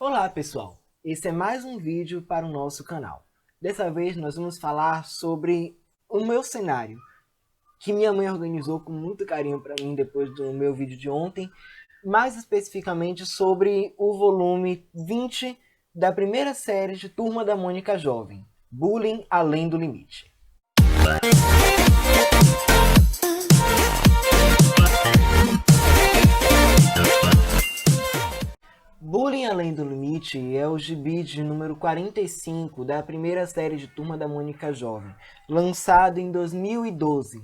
Olá pessoal, esse é mais um vídeo para o nosso canal. Dessa vez nós vamos falar sobre o meu cenário, que minha mãe organizou com muito carinho para mim depois do meu vídeo de ontem, mais especificamente sobre o volume 20 da primeira série de Turma da Mônica Jovem, Bullying Além do Limite. Bullying Além do Limite é o gibi de número 45 da primeira série de Turma da Mônica Jovem, lançado em 2012.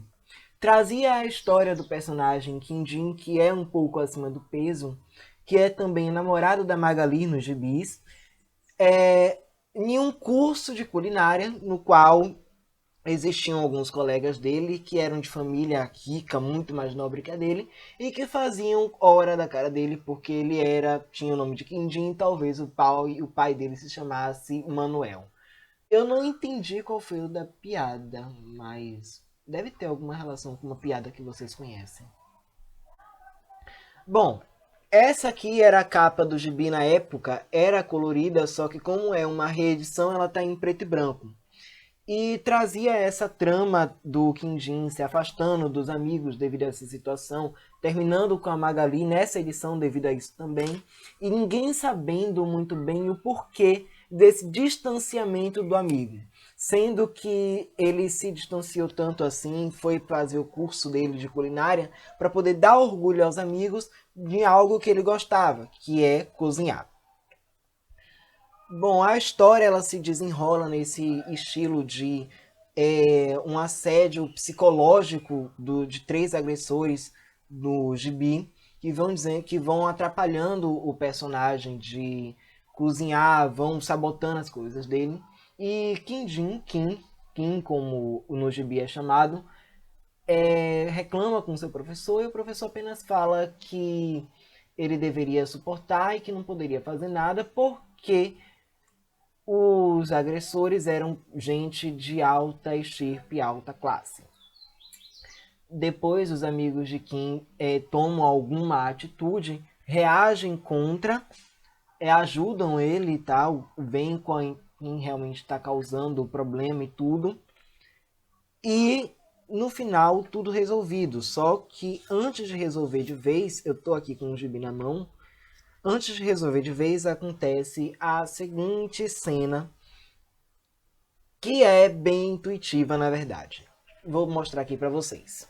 Trazia a história do personagem Quindim, que é um pouco acima do peso, que é também namorado da Magali nos gibis, em um curso de culinária no qual existiam alguns colegas dele que eram de família rica, muito mais nobre que a dele, e que faziam hora da cara dele porque ele tinha o nome de Quindim, talvez o pai dele se chamasse Manuel. Eu não entendi qual foi o da piada, mas deve ter alguma relação com uma piada que vocês conhecem. Bom, essa aqui era a capa do gibi na época, era colorida, só que como é uma reedição, ela está em preto e branco. E trazia essa trama do Quindim se afastando dos amigos devido a essa situação, terminando com a Magali nessa edição devido a isso também, e ninguém sabendo muito bem o porquê desse distanciamento do amigo. Sendo que ele se distanciou tanto assim, foi fazer o curso dele de culinária para poder dar orgulho aos amigos de algo que ele gostava, que é cozinhar. Bom, a história ela se desenrola nesse estilo de um assédio psicológico de três agressores do gibi que vão atrapalhando o personagem de cozinhar, vão sabotando as coisas dele. E Kim, como no gibi é chamado, reclama com seu professor e o professor apenas fala que ele deveria suportar e que não poderia fazer nada porque os agressores eram gente de alta estirpe, alta classe. Depois, os amigos de Kim tomam alguma atitude, reagem contra, ajudam ele e tal, veem quem realmente está causando o problema e tudo. E no final, tudo resolvido. Só que antes de resolver de vez, eu tô aqui com o gibi na mão. Antes de resolver de vez, acontece a seguinte cena, que é bem intuitiva, na verdade. Vou mostrar aqui para vocês.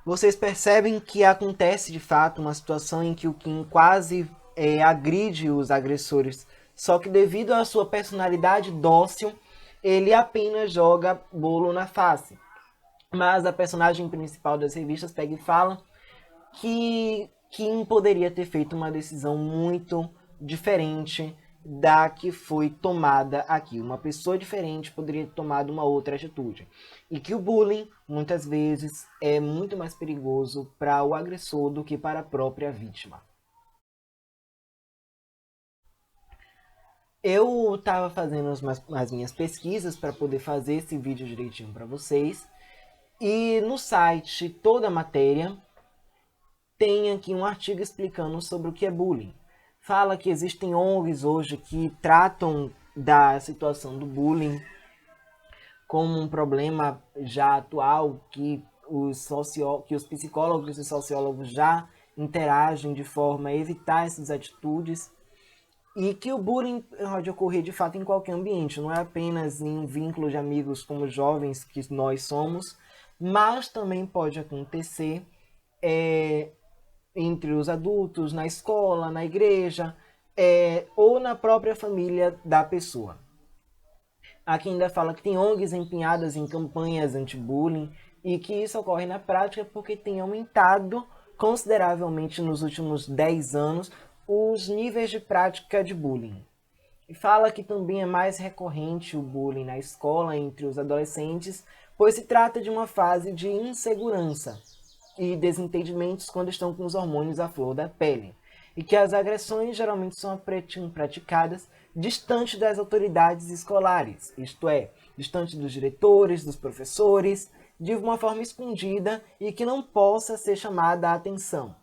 Vocês percebem que acontece de fato uma situação em que o Kim quase agride os agressores, só que devido à sua personalidade dócil, ele apenas joga bolo na face. Mas a personagem principal das revistas pega e fala que Kim poderia ter feito uma decisão muito diferente da que foi tomada aqui. Uma pessoa diferente poderia ter tomado uma outra atitude. E que o bullying, muitas vezes, é muito mais perigoso para o agressor do que para a própria vítima. Eu estava fazendo as minhas pesquisas para poder fazer esse vídeo direitinho para vocês. E no site, toda a matéria, tem aqui um artigo explicando sobre o que é bullying. Fala que existem ONGs hoje que tratam da situação do bullying como um problema já atual, que os psicólogos e sociólogos já interagem de forma a evitar essas atitudes, e que o bullying pode ocorrer de fato em qualquer ambiente, não é apenas em um vínculo de amigos como jovens que nós somos, mas também pode acontecer entre os adultos, na escola, na igreja, ou na própria família da pessoa. Aqui ainda fala que tem ONGs empenhadas em campanhas anti-bullying e que isso ocorre na prática porque tem aumentado consideravelmente nos últimos 10 anos os níveis de prática de bullying. E fala que também é mais recorrente o bullying na escola entre os adolescentes, pois se trata de uma fase de insegurança e desentendimentos quando estão com os hormônios à flor da pele. e que as agressões geralmente são praticadas distante das autoridades escolares, isto é, distante dos diretores, dos professores, de uma forma escondida e que não possa ser chamada a atenção.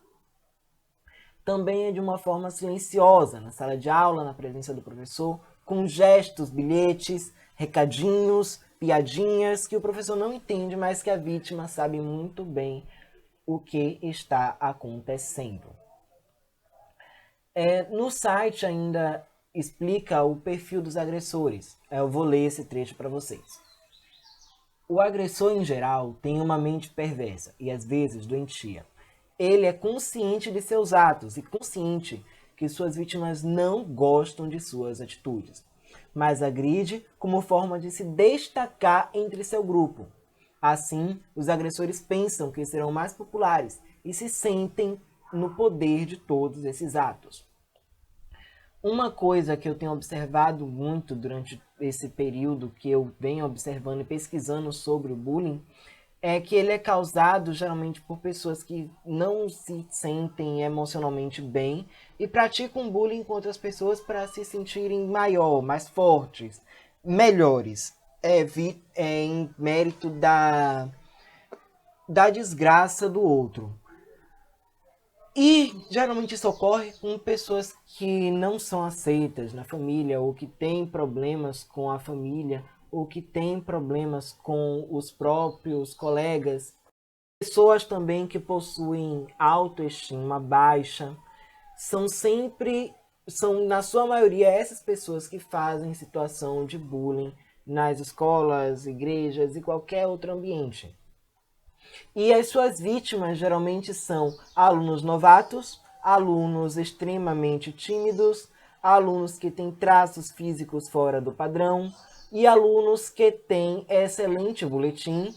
Também é de uma forma silenciosa, na sala de aula, na presença do professor, com gestos, bilhetes, recadinhos, piadinhas que o professor não entende, mas que a vítima sabe muito bem o que está acontecendo. No site ainda explica o perfil dos agressores. Eu vou ler esse trecho para vocês. O agressor, em geral, tem uma mente perversa e, às vezes, doentia. Ele é consciente de seus atos e consciente que suas vítimas não gostam de suas atitudes, mas agride como forma de se destacar entre seu grupo. Assim, os agressores pensam que serão mais populares e se sentem no poder de todos esses atos. Uma coisa que eu tenho observado muito durante esse período que eu venho observando e pesquisando sobre o bullying é que ele é causado geralmente por pessoas que não se sentem emocionalmente bem e praticam bullying com outras pessoas para se sentirem maior, mais fortes, melhores. Em mérito da desgraça do outro. E geralmente isso ocorre com pessoas que não são aceitas na família, ou que têm problemas com a família, ou que têm problemas com os próprios colegas. Pessoas também que possuem autoestima baixa. São na sua maioria, essas pessoas que fazem situação de bullying nas escolas, igrejas e qualquer outro ambiente. E as suas vítimas geralmente são alunos novatos, alunos extremamente tímidos, alunos que têm traços físicos fora do padrão e alunos que têm excelente boletim,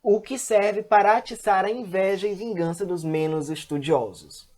o que serve para atiçar a inveja e vingança dos menos estudiosos.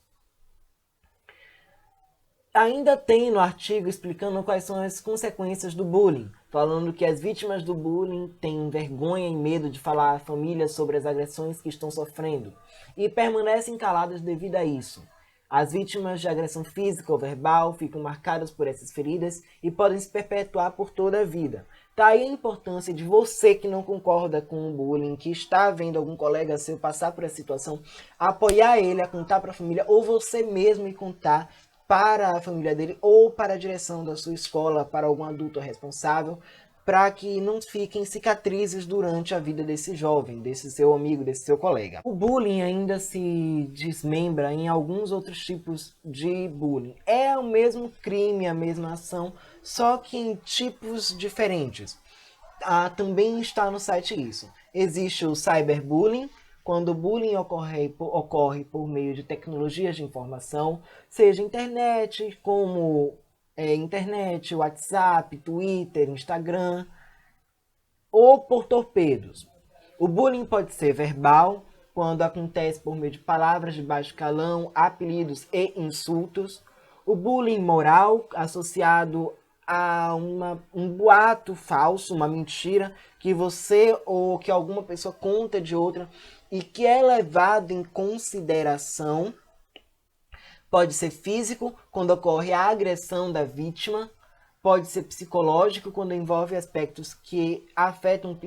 Ainda tem no artigo explicando quais são as consequências do bullying, falando que as vítimas do bullying têm vergonha e medo de falar à família sobre as agressões que estão sofrendo e permanecem caladas devido a isso. As vítimas de agressão física ou verbal ficam marcadas por essas feridas e podem se perpetuar por toda a vida. Daí a importância de você que não concorda com o bullying, que está vendo algum colega seu passar por essa situação, apoiar ele a contar para a família ou você mesmo e contar para a família dele ou para a direção da sua escola, para algum adulto responsável, para que não fiquem cicatrizes durante a vida desse jovem, desse seu amigo, desse seu colega. O bullying ainda se desmembra em alguns outros tipos de bullying. É o mesmo crime, a mesma ação, só que em tipos diferentes. Também está no site isso. Existe o cyberbullying, quando o bullying ocorre por meio de tecnologias de informação, seja internet, como internet, WhatsApp, Twitter, Instagram, ou por torpedos. O bullying pode ser verbal, quando acontece por meio de palavras de baixo calão, apelidos e insultos. O bullying moral, associado a um boato falso, uma mentira, que você ou que alguma pessoa conta de outra e que é levado em consideração. Pode ser físico, quando ocorre a agressão da vítima. Pode ser psicológico, quando envolve aspectos que afetam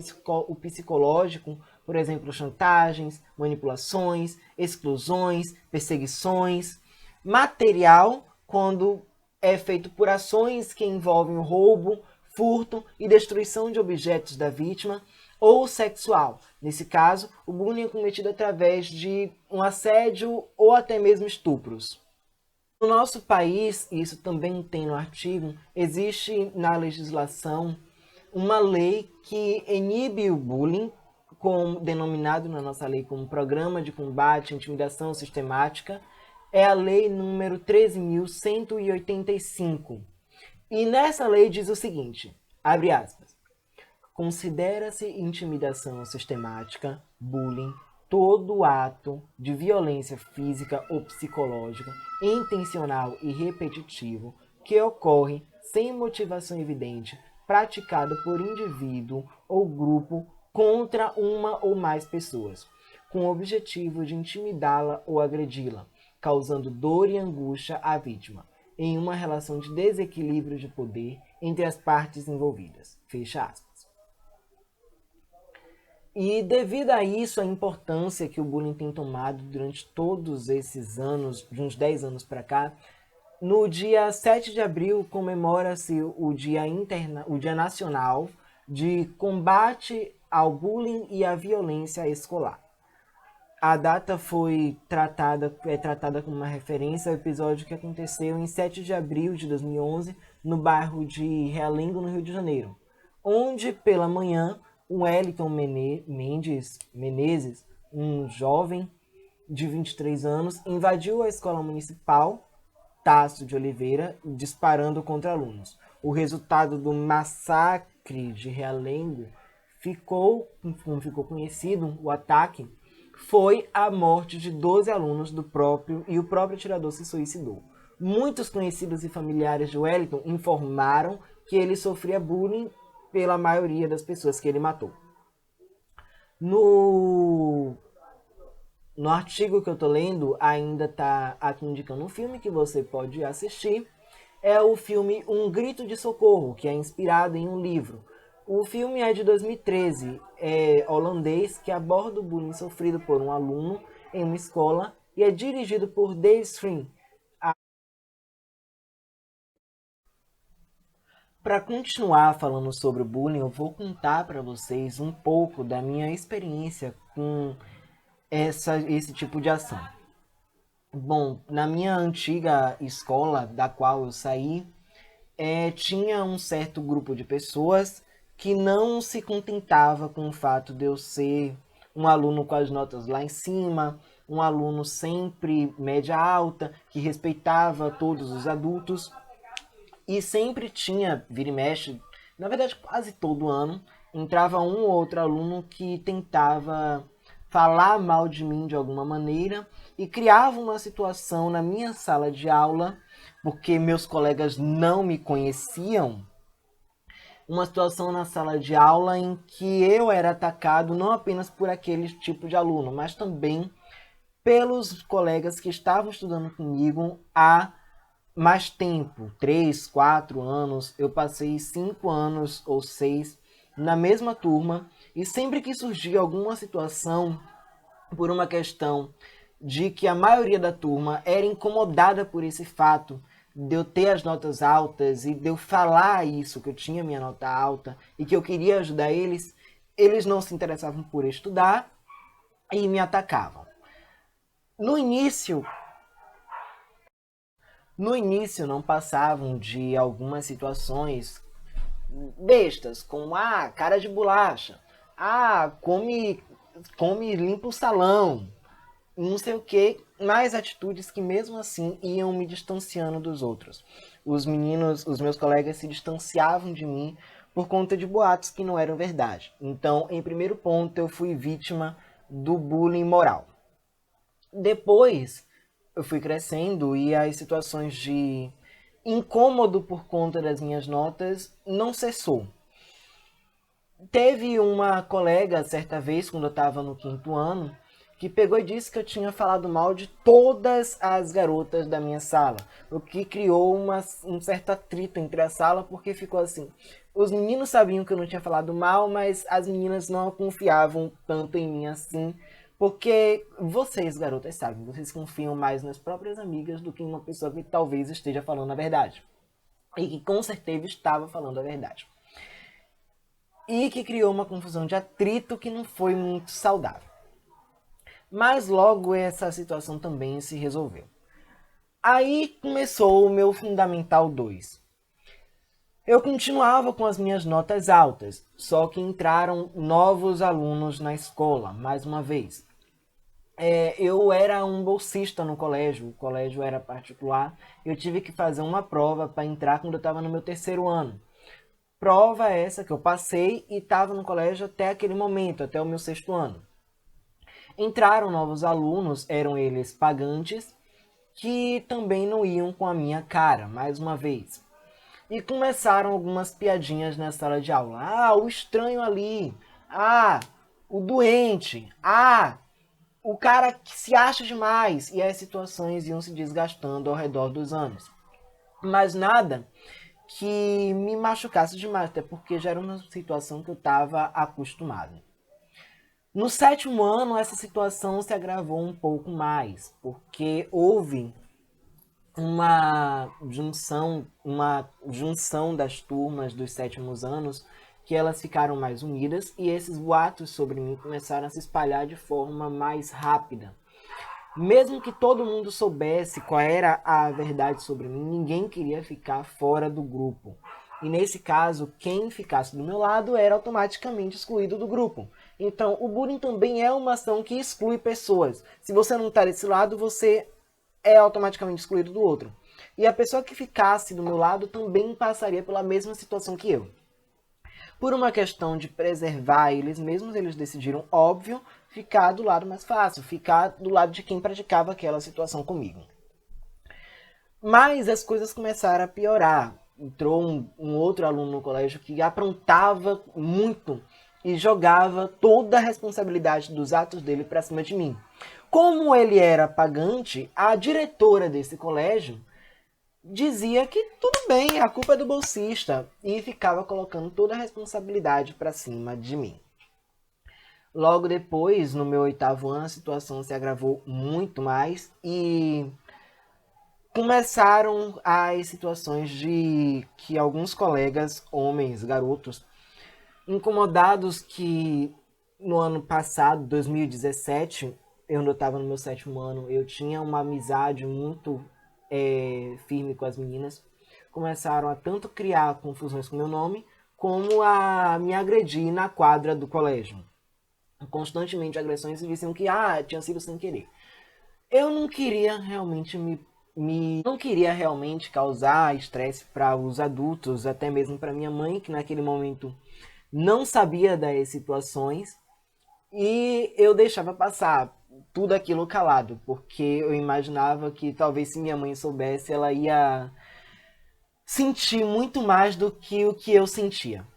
o psicológico, por exemplo, chantagens, manipulações, exclusões, perseguições. Material, quando é feito por ações que envolvem o roubo, furto e destruição de objetos da vítima, ou sexual. Nesse caso, o bullying é cometido através de um assédio ou até mesmo estupros. No nosso país, isso também tem no artigo, existe na legislação uma lei que inibe o bullying, denominado na nossa lei como Programa de Combate à Intimidação Sistemática, é a lei número 13.185. E nessa lei diz o seguinte, abre aspas, considera-se intimidação sistemática, bullying, todo ato de violência física ou psicológica, intencional e repetitivo, que ocorre sem motivação evidente, praticado por indivíduo ou grupo contra uma ou mais pessoas, com o objetivo de intimidá-la ou agredi-la, causando dor e angústia à vítima, em uma relação de desequilíbrio de poder entre as partes envolvidas. Fecha aspas. E devido a isso, a importância que o bullying tem tomado durante todos esses anos, de uns 10 anos para cá, no dia 7 de abril comemora-se o Dia Nacional de Combate ao Bullying e à Violência Escolar. A data é tratada como uma referência ao episódio que aconteceu em 7 de abril de 2011, no bairro de Realengo, no Rio de Janeiro, onde, pela manhã, o Wellington Menezes, um jovem de 23 anos, invadiu a escola municipal Tasso de Oliveira, disparando contra alunos. O resultado do massacre de Realengo como ficou conhecido, o ataque, foi a morte de 12 alunos e o próprio atirador se suicidou. Muitos conhecidos e familiares de Wellington informaram que ele sofria bullying pela maioria das pessoas que ele matou. No artigo que eu tô lendo, ainda tá aqui indicando um filme que você pode assistir. É o filme Um Grito de Socorro, que é inspirado em um livro. O filme é de 2013, é holandês, que aborda o bullying sofrido por um aluno em uma escola e é dirigido por Dave Stream. Para continuar falando sobre o bullying, eu vou contar para vocês um pouco da minha experiência com esse tipo de ação. Bom, na minha antiga escola, da qual eu saí, tinha um certo grupo de pessoas que não se contentava com o fato de eu ser um aluno com as notas lá em cima, um aluno sempre média alta, que respeitava todos os adultos. E sempre tinha, vira e mexe, na verdade quase todo ano, entrava um ou outro aluno que tentava falar mal de mim de alguma maneira e criava uma situação na minha sala de aula, porque meus colegas não me conheciam, uma situação na sala de aula em que eu era atacado não apenas por aquele tipo de aluno, mas também pelos colegas que estavam estudando comigo há mais tempo, 3, 4 anos. Eu passei 5 anos ou 6 na mesma turma e sempre que surgia alguma situação por uma questão de que a maioria da turma era incomodada por esse fato de eu ter as notas altas e de eu falar isso, que eu tinha minha nota alta e que eu queria ajudar eles, eles não se interessavam por estudar e me atacavam. No início não passavam de algumas situações bestas, como cara de bolacha, come limpa o salão, não sei o que, mais atitudes que mesmo assim iam me distanciando dos outros. Os meus colegas se distanciavam de mim por conta de boatos que não eram verdade. Então, em primeiro ponto, eu fui vítima do bullying moral. Depois, eu fui crescendo e as situações de incômodo por conta das minhas notas não cessou. Teve uma colega, certa vez, quando eu estava no 5º ano, que pegou e disse que eu tinha falado mal de todas as garotas da minha sala, o que criou um certo atrito entre a sala, porque ficou assim, os meninos sabiam que eu não tinha falado mal, mas as meninas não confiavam tanto em mim assim, porque vocês, garotas, sabem, vocês confiam mais nas próprias amigas do que em uma pessoa que talvez esteja falando a verdade, e que com certeza estava falando a verdade. E que criou uma confusão de atrito que não foi muito saudável. Mas logo essa situação também se resolveu. Aí começou o meu Fundamental 2. Eu continuava com as minhas notas altas, só que entraram novos alunos na escola, mais uma vez. Eu era um bolsista no colégio, o colégio era particular, eu tive que fazer uma prova para entrar quando eu estava no meu 3º ano. Prova essa que eu passei e estava no colégio até aquele momento, até o meu 6º ano. Entraram novos alunos, eram eles pagantes, que também não iam com a minha cara, mais uma vez. E começaram algumas piadinhas na sala de aula. O estranho ali. O doente. o cara que se acha demais, e as situações iam se desgastando ao redor dos anos. Mas nada que me machucasse demais, até porque já era uma situação que eu estava acostumado. No sétimo ano, essa situação se agravou um pouco mais, porque houve uma junção das turmas dos sétimos anos, que elas ficaram mais unidas e esses boatos sobre mim começaram a se espalhar de forma mais rápida. Mesmo que todo mundo soubesse qual era a verdade sobre mim, ninguém queria ficar fora do grupo. E nesse caso, quem ficasse do meu lado era automaticamente excluído do grupo. Então, o bullying também é uma ação que exclui pessoas. Se você não está desse lado, você é automaticamente excluído do outro. E a pessoa que ficasse do meu lado também passaria pela mesma situação que eu. Por uma questão de preservar eles mesmos, eles decidiram, óbvio, ficar do lado mais fácil, ficar do lado de quem praticava aquela situação comigo. Mas as coisas começaram a piorar. Entrou um outro aluno no colégio que aprontava muito e jogava toda a responsabilidade dos atos dele para cima de mim. Como ele era pagante, a diretora desse colégio dizia que tudo bem, a culpa é do bolsista, e ficava colocando toda a responsabilidade para cima de mim. Logo depois, no meu oitavo ano, a situação se agravou muito mais e começaram as situações de que alguns colegas, homens, garotos, incomodados que no ano passado, 2017, eu ainda estava no meu sétimo ano, eu tinha uma amizade muito firme com as meninas, começaram a tanto criar confusões com meu nome, como a me agredir na quadra do colégio. Constantemente agressões e diziam que tinha sido sem querer. Eu não queria realmente não queria realmente causar estresse para os adultos, até mesmo para minha mãe, que naquele momento não sabia das situações, e eu deixava passar tudo aquilo calado, porque eu imaginava que talvez se minha mãe soubesse, ela ia sentir muito mais do que o que eu sentia.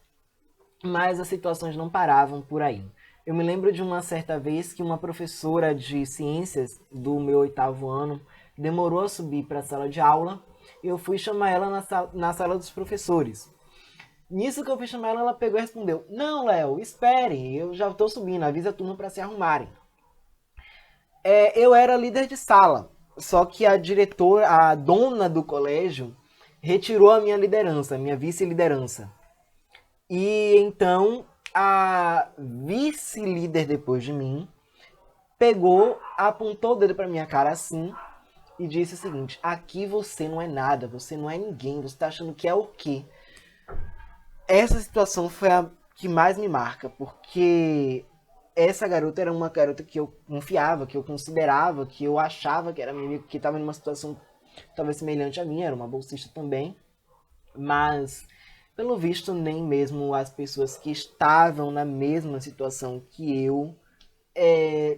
Mas as situações não paravam por aí. Eu me lembro de uma certa vez que uma professora de ciências do meu oitavo ano demorou a subir para a sala de aula e eu fui chamar ela na sala dos professores. Nisso que eu fui chamar ela, ela pegou e respondeu: "Não, Léo, espere, eu já estou subindo, avisa a turma para se arrumarem." Eu era líder de sala, só que a diretora, a dona do colégio, retirou a minha liderança, a minha vice-liderança. E então a vice-líder depois de mim pegou, apontou o dedo para minha cara assim e disse o seguinte: "Aqui você não é nada, você não é ninguém, você tá achando que é o quê?" Essa situação foi a que mais me marca, porque essa garota era uma garota que eu confiava, que eu considerava, que eu achava que era minha amiga, que estava numa situação talvez semelhante à minha, era uma bolsista também, mas pelo visto nem mesmo as pessoas que estavam na mesma situação que eu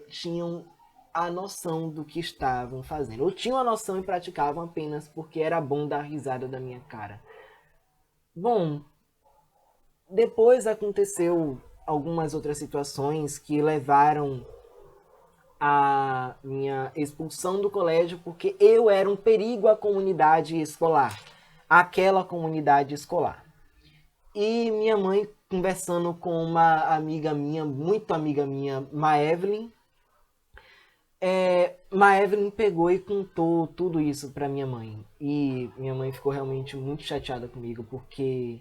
tinham a noção do que estavam fazendo, ou tinham a noção e praticavam apenas porque era bom dar risada da minha cara. Bom, depois aconteceu algumas outras situações que levaram a minha expulsão do colégio porque eu era um perigo à comunidade escolar, àquela comunidade escolar. E minha mãe, conversando com uma amiga minha, muito amiga minha, Ma Evelyn pegou e contou tudo isso para minha mãe. E minha mãe ficou realmente muito chateada comigo, porque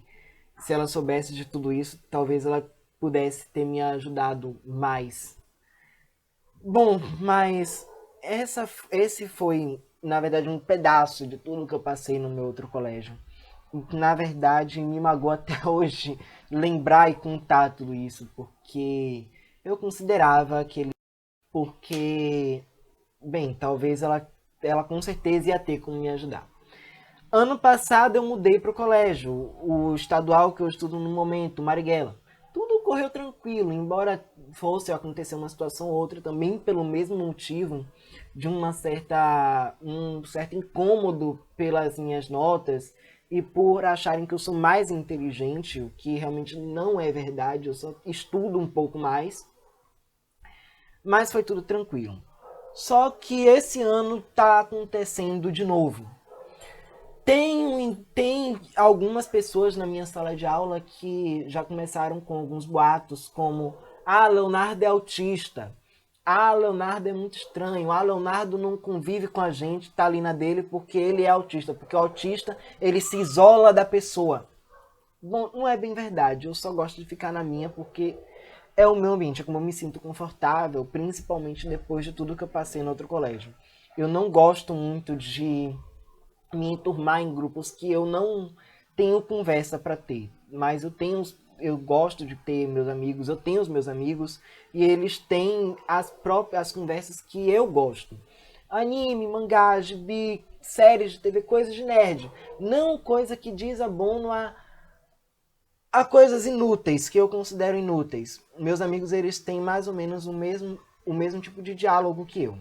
se ela soubesse de tudo isso, talvez ela pudesse ter me ajudado mais. Bom, mas esse foi, na verdade, um pedaço de tudo que eu passei no meu outro colégio. Na verdade, me magoa até hoje lembrar e contar tudo isso, porque eu considerava que ele. Porque, bem, talvez ela com certeza ia ter como me ajudar. Ano passado eu mudei para o colégio, o estadual que eu estudo no momento, Marighella. Tudo correu tranquilo, embora fosse acontecer uma situação ou outra, também pelo mesmo motivo de um certo incômodo pelas minhas notas e por acharem que eu sou mais inteligente, o que realmente não é verdade, eu só estudo um pouco mais. mas foi tudo tranquilo. Só que esse ano tá acontecendo de novo. Tem algumas pessoas na minha sala de aula que já começaram com alguns boatos, como: ah, Leonardo é autista, ah, Leonardo é muito estranho, ah, Leonardo não convive com a gente, tá ali na dele porque ele é autista, porque o autista, ele se isola da pessoa. Bom, não é bem verdade, eu só gosto de ficar na minha porque é o meu ambiente, é como eu me sinto confortável, principalmente depois de tudo que eu passei no outro colégio. Eu não gosto muito de me enturmar em grupos que eu não tenho conversa para ter, mas eu gosto de ter meus amigos, eu tenho os meus amigos e eles têm as conversas que eu gosto. Anime, mangá, gibi, séries de TV, coisas de nerd. Não coisa que desabono a coisas inúteis, que eu considero inúteis. Meus amigos, eles têm mais ou menos o mesmo tipo de diálogo que eu.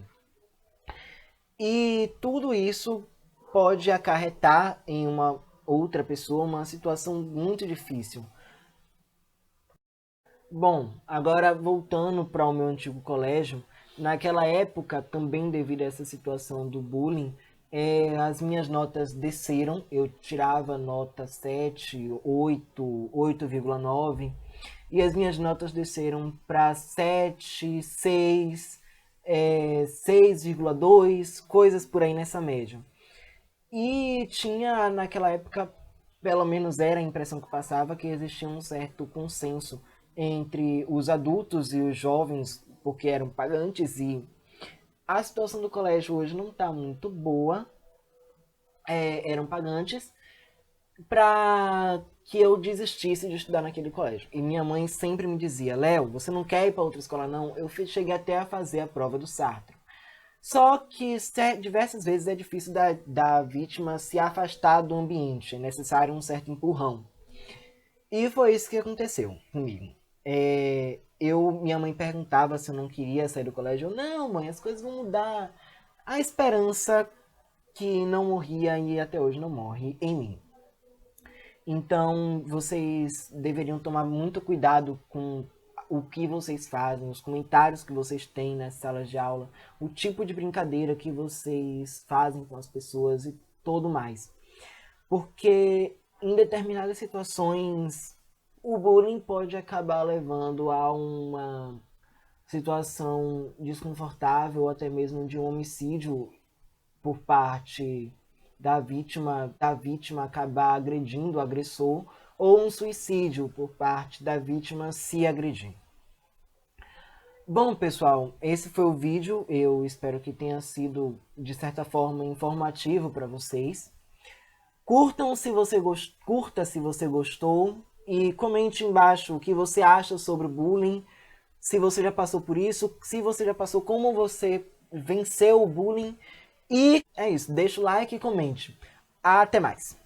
E tudo isso pode acarretar em uma outra pessoa uma situação muito difícil. Bom, agora voltando para o meu antigo colégio, naquela época, também devido a essa situação do bullying, as minhas notas desceram, eu tirava nota 7, 8, 8,9, e as minhas notas desceram para 7, 6, 6,2, coisas por aí nessa média. E tinha, naquela época, pelo menos era a impressão que passava, que existia um certo consenso entre os adultos e os jovens, porque eram pagantes, e a situação do colégio hoje não está muito boa, eram pagantes, para que eu desistisse de estudar naquele colégio. E minha mãe sempre me dizia: Léo, você não quer ir para outra escola não? Eu cheguei até a fazer a prova do Sartre. Só que diversas vezes é difícil da vítima se afastar do ambiente, é necessário um certo empurrão. E foi isso que aconteceu comigo. Minha mãe perguntava se eu não queria sair do colégio. Eu: não, mãe, as coisas vão mudar. A esperança que não morria e até hoje não morre em mim. Então, vocês deveriam tomar muito cuidado com o que vocês fazem, os comentários que vocês têm nas salas de aula, o tipo de brincadeira que vocês fazem com as pessoas e tudo mais. Porque em determinadas situações o bullying pode acabar levando a uma situação desconfortável ou até mesmo de um homicídio por parte da vítima acabar agredindo o agressor, ou um suicídio por parte da vítima se agredir. Bom, pessoal, esse foi o vídeo. Eu espero que tenha sido, de certa forma, informativo para vocês. Curtam se você curta se você gostou e comente embaixo o que você acha sobre o bullying, se você já passou por isso, se você já passou, como você venceu o bullying. E é isso, deixa o like e comente. Até mais!